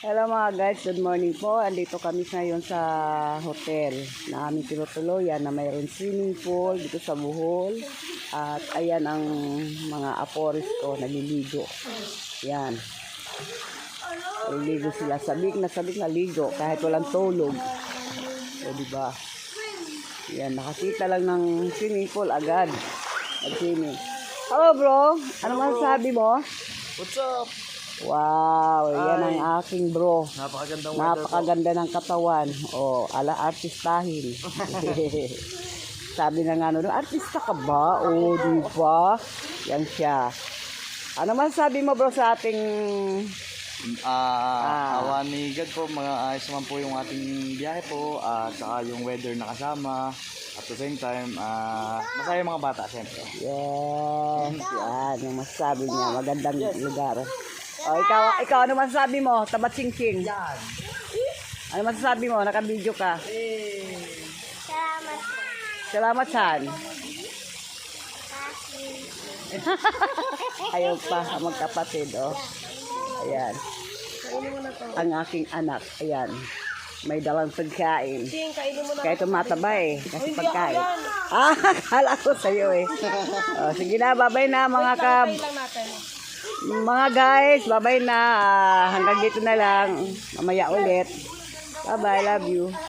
Hello mga guys, good morning po. Andito kami ngayon sa hotel na aming tinutuluyan na mayroon swimming pool dito sa Bohol. At ayan ang mga apores ko, naliligo. Yan. Naliligo sila. Sabik na ligo kahit walang tulog. O diba? Yan, nakakita lang ng swimming pool agad. Nag-swimming. Hello bro, ano masasabi mo? What's up? Wow, yan ang aking bro. Napakaganda Napakaganda ng katawan. Oh, ala artistahin. Sabi na nga no, artista ka ba? Oh, di ba? Yan siya. Ano man sabi mo bro sa ating awa ni God po, mga ayos naman po yung ating biyahe po, saka yung weather na kasama. At the same time, masaya yung mga bata, siyempre. yes, yan yung masasabi niya. Magandang lugar. Oh, ikaw ano masasabi mo? Tabat sing-sing. Yan. Ano masasabi mo? Naka-video ka. Salamat po. Salamat san. Ayaw pa magkapatid, oh. Ayan. Ang aking anak, ayan. May dalang pagkain. Kaya tumataba eh. Kasi pagkain. Kala ko sa'yo eh. Oh, sige na, babay na mga guys, babay na. Hanggang dito na lang. Mamaya ulit. Bye-bye, love you.